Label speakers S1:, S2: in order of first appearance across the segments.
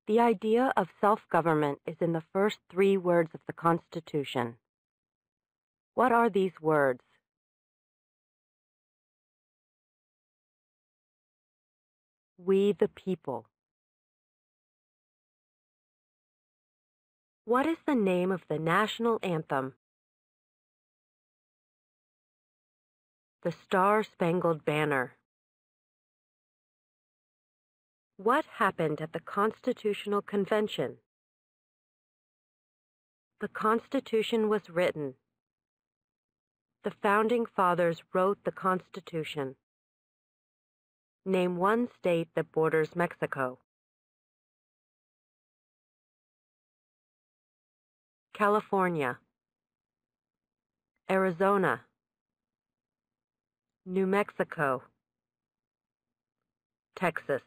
S1: The idea of self-government is in the first 3 words of the Constitution. What are these words? We the people. What is the name of the national anthem? The Star-Spangled Banner. What happened at the Constitutional Convention? The Constitution was written. The Founding Fathers wrote the Constitution. Name one state that borders Mexico. California, Arizona, New Mexico, Texas.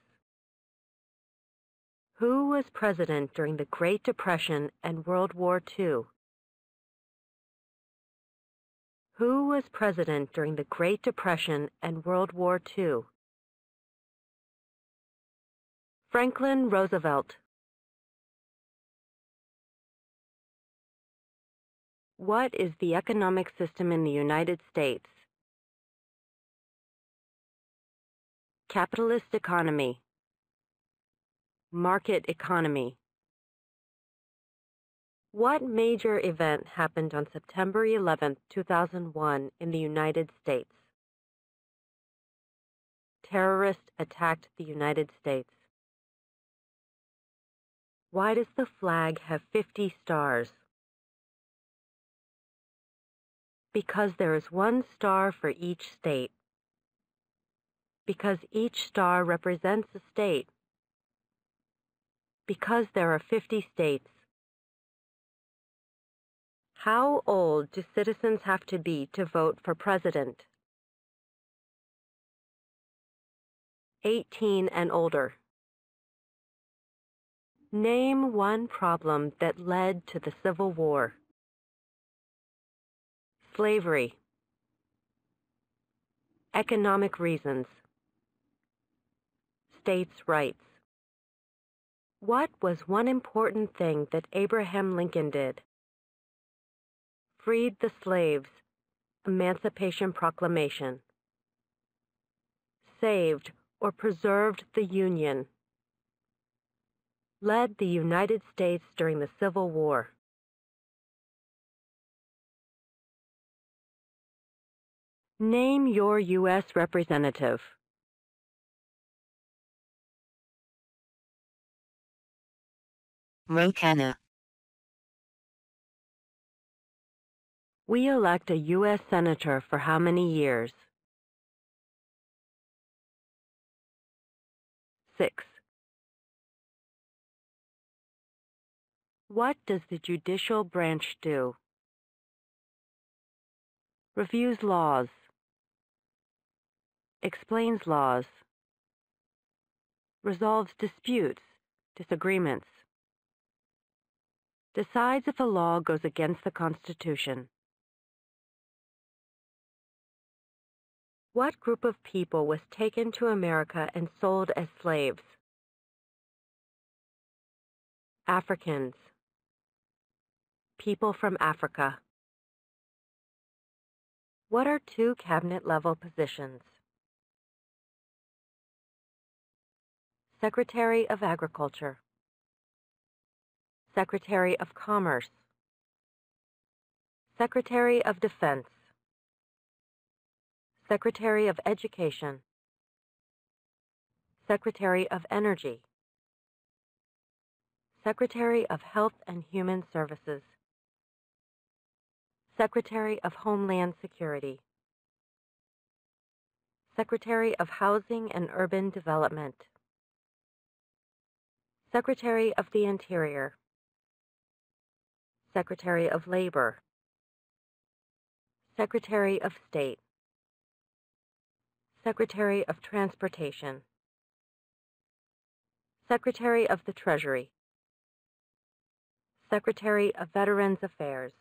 S1: Who was president during the Great Depression and World War II? Who was president during the Great Depression and World War II? Franklin Roosevelt. What is the economic system in the United States? Capitalist economy. Market economy. What major event happened on September 11, 2001 in the United States? Terrorists attacked the United States. Why does the flag have 50 stars? Because there is 1 star for each state. Because each star represents a state. Because there are 50 states. How old do citizens have to be to vote for president? 18 and older. Name one problem that led to the Civil War. Slavery. Economic reasons. States' rights. What was one important thing that Abraham Lincoln did? Freed the slaves. Emancipation Proclamation. Saved or preserved the Union. Led the United States during the Civil War. Name your U.S. representative.
S2: Rokana.
S1: We elect a U.S. Senator for how many years? 6. What does the judicial branch do? Reviews laws. Explains laws. Resolves disputes, disagreements. Decides if a law goes against the Constitution. What group of people was taken to America and sold as slaves? Africans. People from Africa. What are 2 cabinet-level positions? Secretary of Agriculture. Secretary of Commerce. Secretary of Defense. Secretary of Education. Secretary of Energy. Secretary of Health and Human Services. Secretary of Homeland Security. Secretary of Housing and Urban Development. Secretary of the Interior. Secretary of Labor. Secretary of State. Secretary of Transportation. Secretary of the Treasury. Secretary of Veterans Affairs.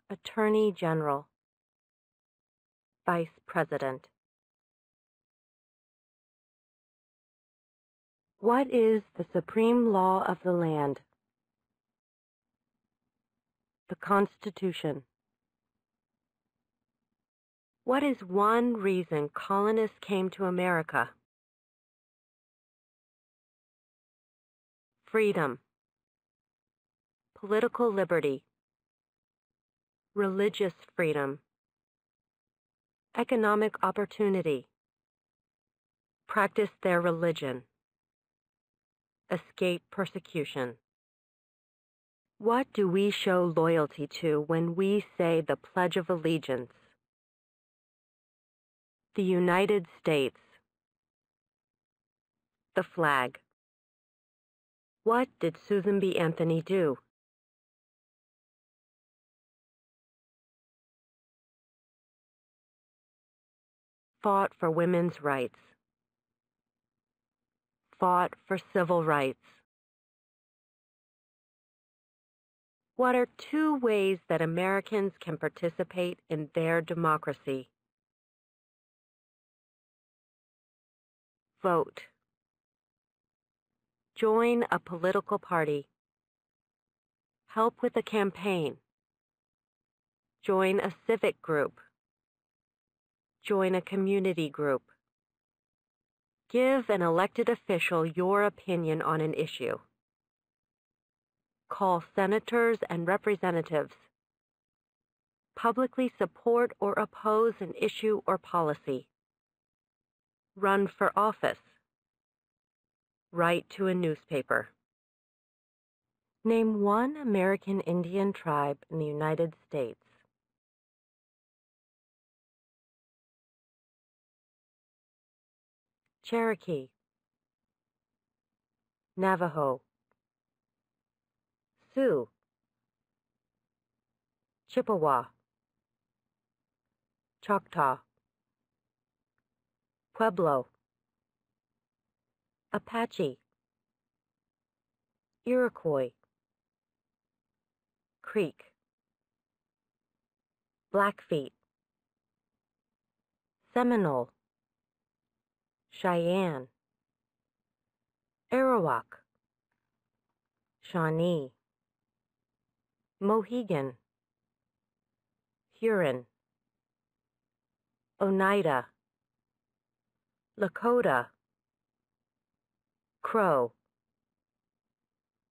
S1: Attorney General. Vice President. What is the supreme law of the land? The Constitution. What is one reason colonists came to America? Freedom, political liberty, religious freedom, economic opportunity, practice their religion, escape persecution. What do we show loyalty to when we say the Pledge of Allegiance? The United States. The flag. What did Susan B. Anthony do? Fought for women's rights. Fought for civil rights. What are two ways that Americans can participate in their democracy? Vote. Join a political party. Help with a campaign. Join a civic group. Join a community group. Give an elected official your opinion on an issue. Call senators and representatives. Publicly support or oppose an issue or policy. Run for office. Write to a newspaper. Name one American Indian tribe in the United States. Cherokee, Navajo, Sioux, Chippewa, Choctaw, Pueblo, Apache, Iroquois, Creek, Blackfeet, Seminole, Cheyenne, Arawak, Shawnee, Mohegan, Huron, Oneida, Lakota, Crow,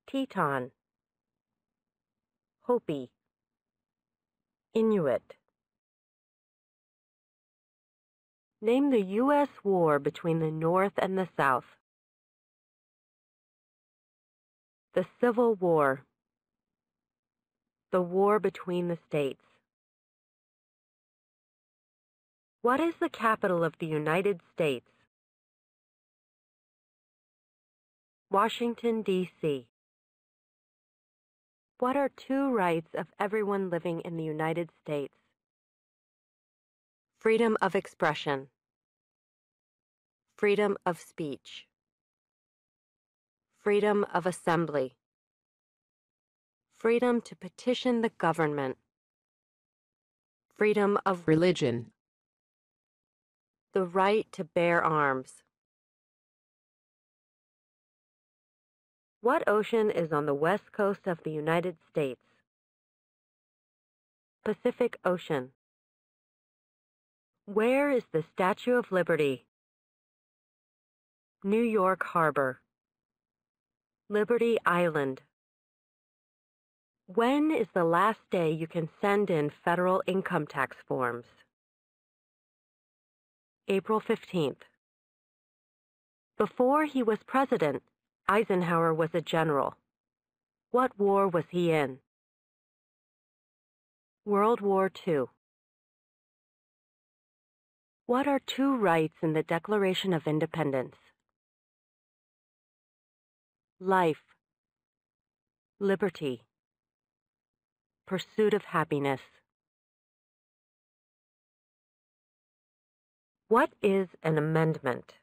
S1: Teton, Hopi, Inuit. Name the U.S. war between the North and the South. The Civil War. The war between the states. What is the capital of the United States? Washington, D.C. What are two rights of everyone living in the United States? Freedom of expression. Freedom of speech. Freedom of assembly. Freedom to petition the government. Freedom of religion. The right to bear arms. What ocean is on the west coast of the United States? Pacific Ocean. Where is the Statue of Liberty? New York Harbor. Liberty Island. When is the last day you can send in federal income tax forms? April 15th. Before he was president, Eisenhower was a general. What war was he in? World War II. What are two rights in the Declaration of Independence? Life, liberty, pursuit of happiness. What is an amendment?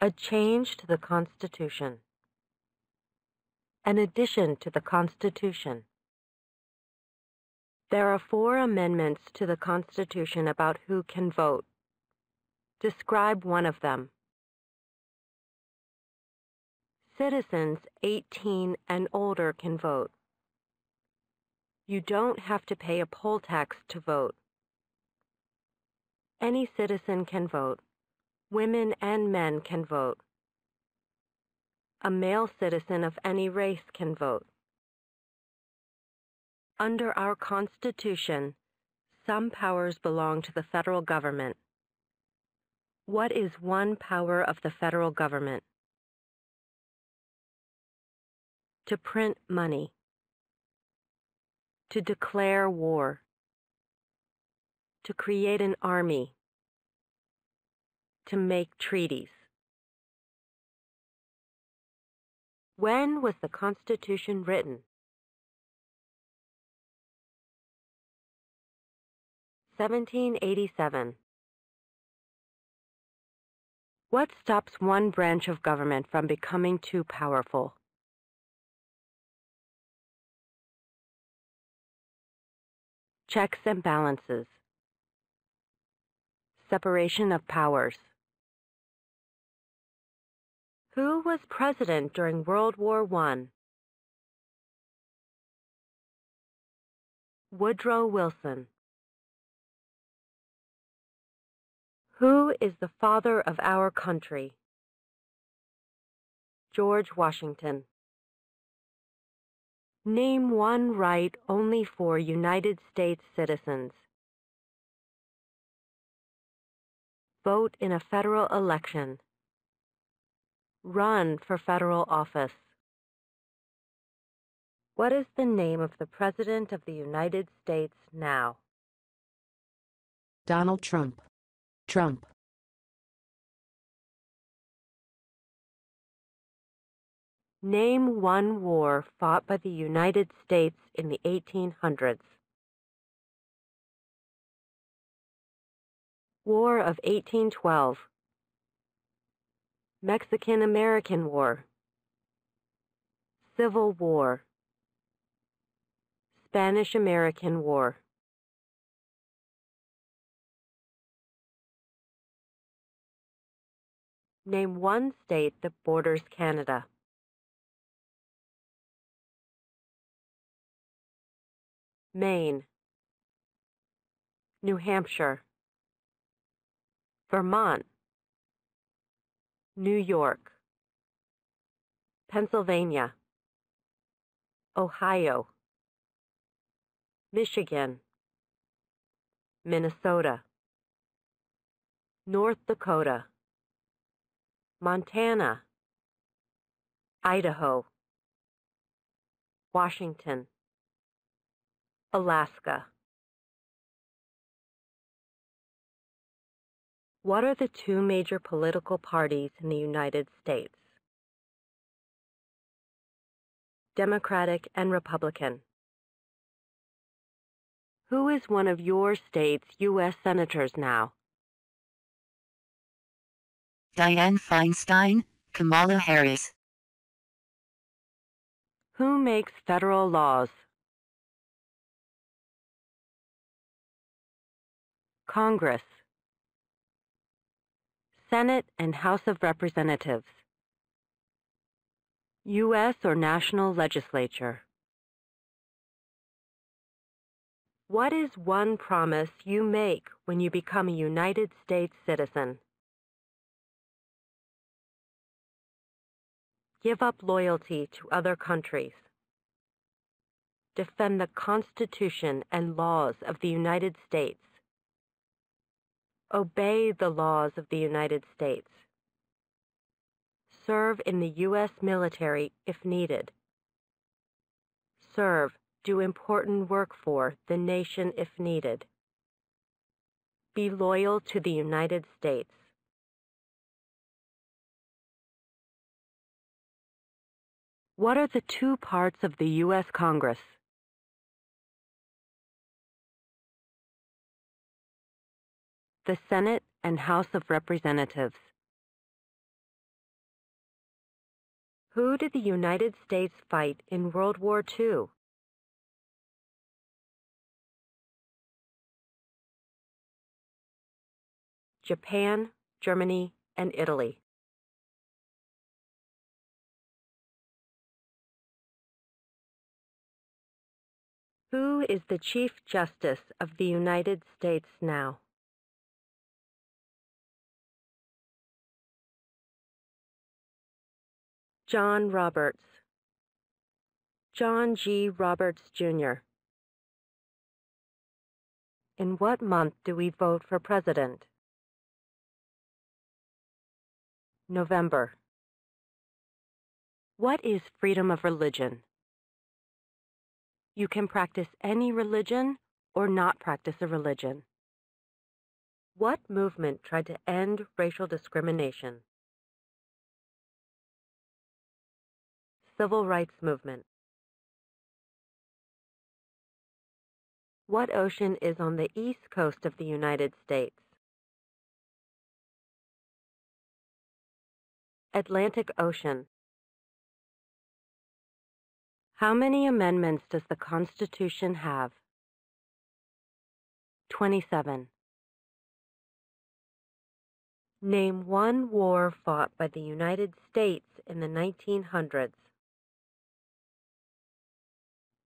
S1: A change to the Constitution. An addition to the Constitution. There are 4 amendments to the Constitution about who can vote. Describe one of them. Citizens 18 and older can vote. You don't have to pay a poll tax to vote. Any citizen can vote. Women and men can vote. A male citizen of any race can vote. Under our Constitution, some powers belong to the federal government. What is one power of the federal government? To print money. To declare war. To create an army. To make treaties. When was the Constitution written? 1787. What stops one branch of government from becoming too powerful? Checks and balances. Separation of powers. Who was president during World War I? Woodrow Wilson. Who is the father of our country? George Washington. Name one right only for United States citizens. Vote in a federal election. Run for federal office. What is the name of the President of the United States now?
S2: Donald Trump. Trump.
S1: Name one war fought by the United States in the 1800s. War of 1812. Mexican-American War. Civil War. Spanish-American War. Name one state that borders Canada. Maine. New Hampshire. Vermont. New York. Pennsylvania. Ohio. Michigan. Minnesota. North Dakota. Montana. Idaho. Washington. Alaska. What are the 2 major political parties in the United States? Democratic and Republican. Who is one of your state's U.S. senators now?
S2: Dianne Feinstein, Kamala Harris.
S1: Who makes federal laws? Congress. Senate and House of Representatives. U.S. or national legislature. What is one promise you make when you become a United States citizen? Give up loyalty to other countries. Defend the Constitution and laws of the United States. Obey the laws of the United States. Serve in the U.S. military if needed. Serve, do important work for the nation if needed. Be loyal to the United States. What are the 2 parts of the U.S. Congress? The Senate and House of Representatives. Who did the United States fight in World War II? Japan, Germany, and Italy. Who is the Chief Justice of the United States now? John Roberts. John G. Roberts, Jr. In what month do we vote for president? November. What is freedom of religion? You can practice any religion or not practice a religion. What movement tried to end racial discrimination? Civil rights movement. What ocean is on the east coast of the United States? Atlantic Ocean. How many amendments does the Constitution have? 27. Name one war fought by the United States in the 1900s.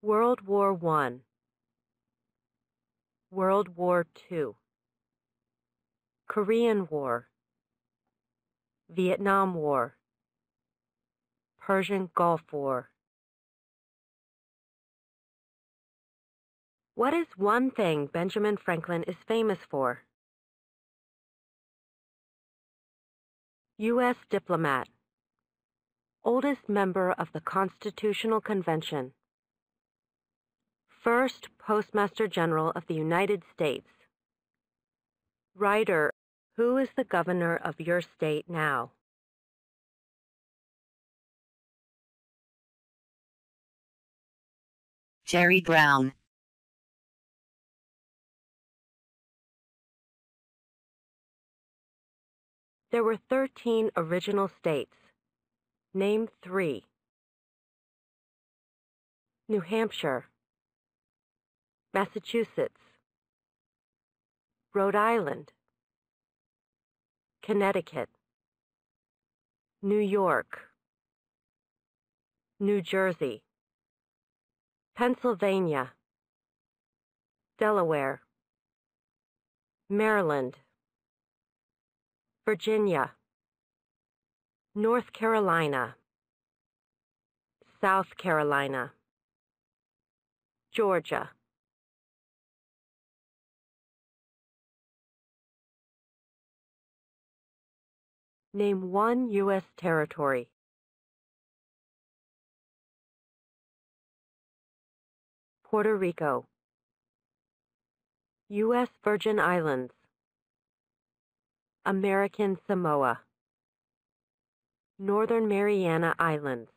S1: World War I. World War II. Korean War. Vietnam War. Persian Gulf War. What is one thing Benjamin Franklin is famous for? U.S. diplomat. Oldest member of the Constitutional Convention. First Postmaster General of the United States. Writer. Who is the governor of your state now?
S2: Jerry Brown.
S1: There were 13 original states. Name 3. New Hampshire, Massachusetts, Rhode Island, Connecticut, New York, New Jersey, Pennsylvania, Delaware, Maryland, Virginia, North Carolina, South Carolina, Georgia. Name one U.S. territory. Puerto Rico, U.S. Virgin Islands, American Samoa, Northern Mariana Islands,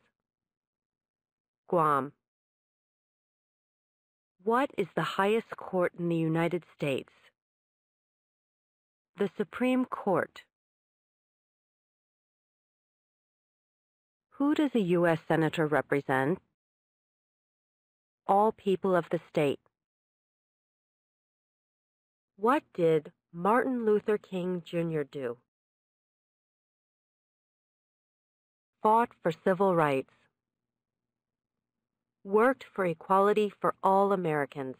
S1: Guam. What is the highest court in the United States? The Supreme Court. Who does a U.S. Senator represent? All people of the state. What did Martin Luther King Jr. do? Fought for civil rights. Worked for equality for all Americans.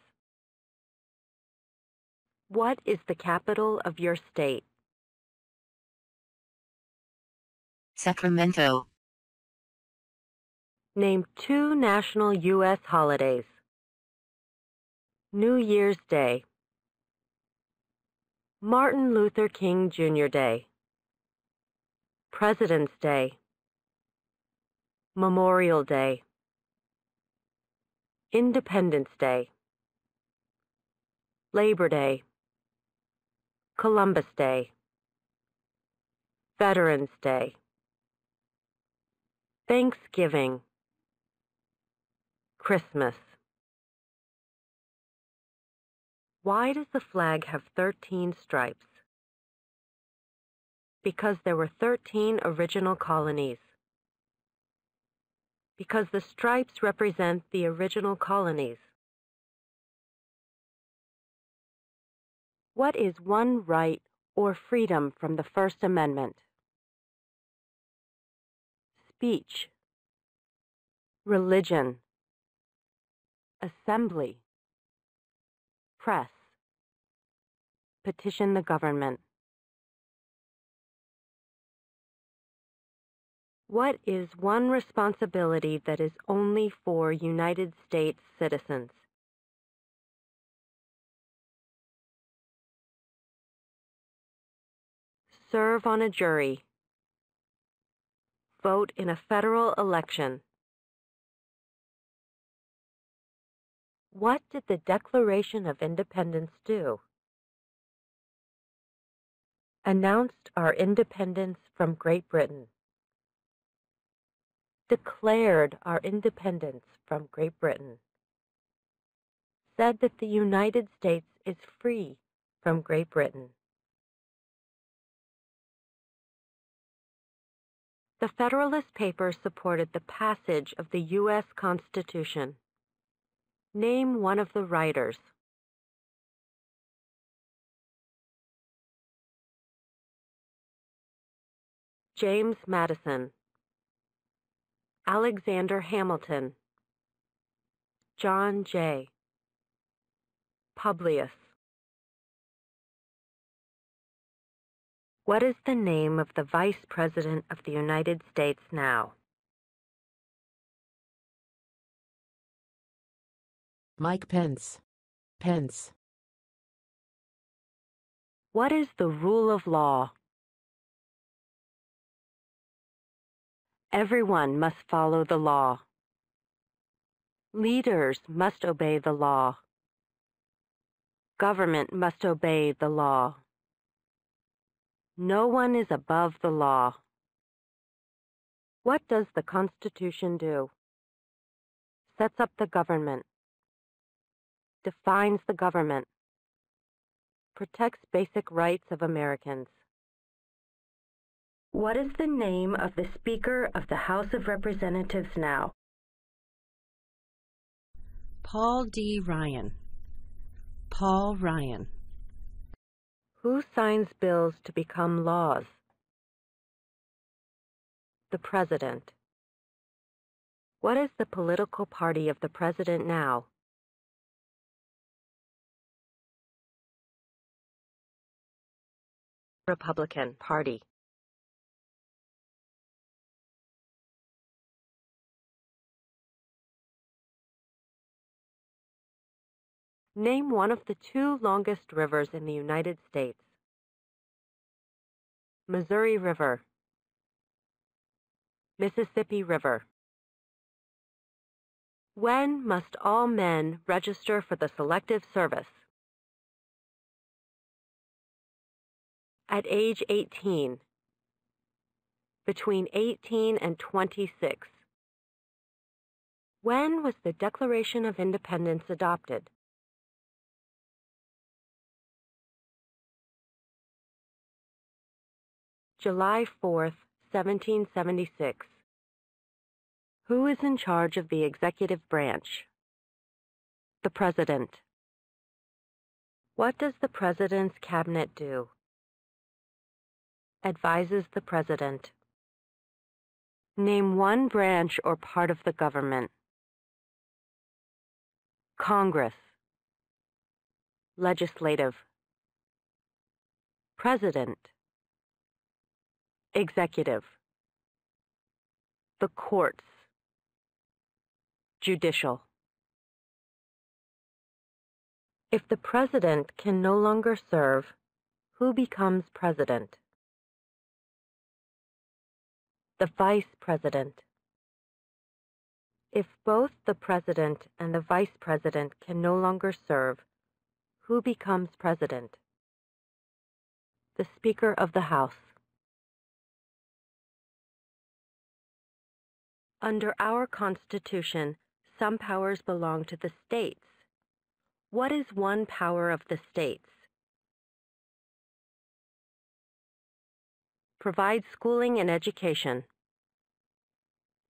S1: What is the capital of your state?
S2: Sacramento.
S1: Name 2 national U.S. holidays. New Year's Day. Martin Luther King Jr. Day. President's Day. Memorial Day. Independence Day. Labor Day. Columbus Day. Veterans Day. Thanksgiving. Christmas. Why does the flag have 13 stripes? Because there were 13 original colonies. Because the stripes represent the original colonies. What is one right or freedom from the First Amendment. Speech, religion, assembly, press, petition the government. What is one responsibility that is only for United States citizens? Serve on a jury. Vote in a federal election. What did the Declaration of Independence do? Announced our independence from Great Britain. Declared our independence from Great Britain. Said that the United States is free from Great Britain. The Federalist Papers supported the passage of the U.S. Constitution. Name one of the writers. James Madison, Alexander Hamilton, John Jay, Publius. What is the name of the Vice President of the United States now?
S2: Mike Pence. Pence.
S1: What is the rule of law? Everyone must follow the law. Leaders must obey the law. Government must obey the law. No one is above the law. What does the Constitution do? Sets up the government. Defines the government. Protects basic rights of Americans. What is the name of the Speaker of the House of Representatives now?
S3: Paul D. Ryan. Paul Ryan.
S1: Who signs bills to become laws? The President. What is the political party of the President now? Republican Party. Name one of the two longest rivers in the United States. Missouri River. Mississippi River. When must all men register for the Selective Service? At age 18. Between 18 and 26. When was the Declaration of Independence adopted? July 4th, 1776. Who is in charge of the executive branch? The President. What does the President's cabinet do? Advises the President. Name one branch or part of the government. Congress. Legislative. President. Executive. The courts. Judicial. If the President can no longer serve, who becomes President? The Vice President. If both the President and the Vice President can no longer serve, who becomes President? The Speaker of the House. Under our Constitution, some powers belong to the states. What is one power of the states? Provide schooling and education.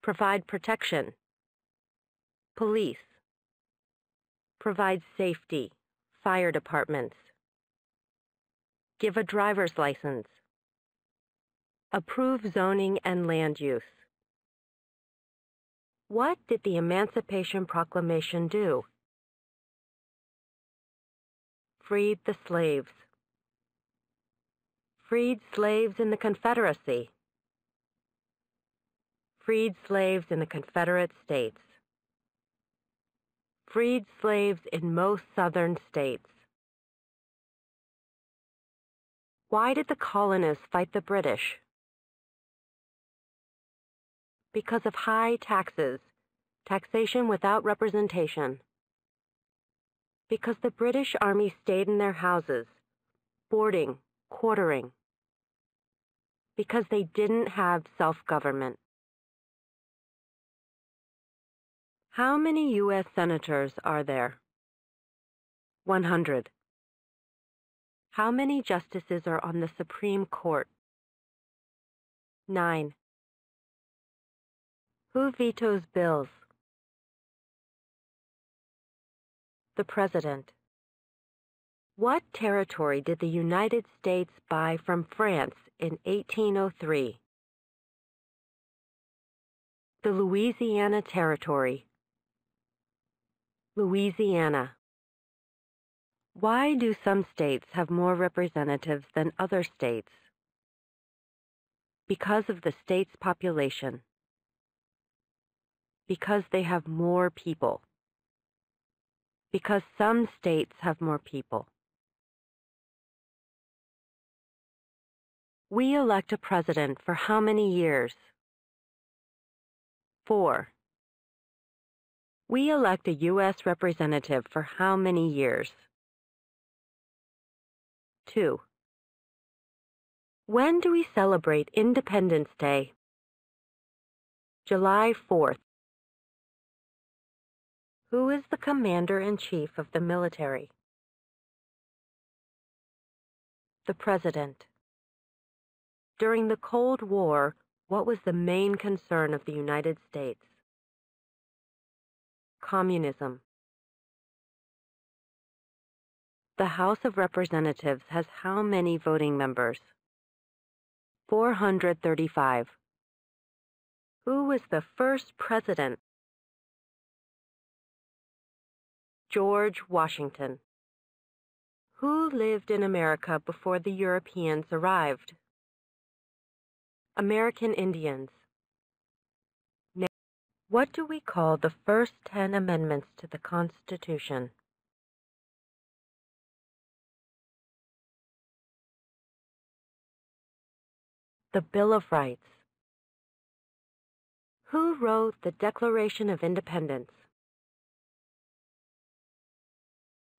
S1: Provide protection. Police. Provide safety. Fire departments. Give a driver's license. Approve zoning and land use. What did the Emancipation Proclamation do? Freed the slaves. Freed slaves in the Confederacy. Freed slaves in the Confederate States. Freed slaves in most southern states. Why did the colonists fight the British? Because of high taxes, taxation without representation. Because the British Army stayed in their houses, boarding, quartering. Because they didn't have self-government. How many U.S. senators are there? 100. How many justices are on the Supreme Court? 9. Who vetoes bills? The President. What territory did the United States buy from France in 1803? The Louisiana Territory. Louisiana. Why do some states have more representatives than other states? Because of the state's population. Because they have more people. Because some states have more people. We elect a president for how many years? 4. We elect a U.S. representative for how many years? 2. When do we celebrate Independence Day? July 4th. Who is the Commander-in-Chief of the military? The President. During the Cold War, what was the main concern of the United States? Communism. The House of Representatives has how many voting members? 435. Who was the first president? George Washington. Who lived in America before the Europeans arrived? American Indians. What do we call the first 10 amendments to the Constitution? The Bill of Rights. Who wrote the Declaration of Independence?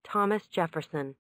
S1: Thomas Jefferson.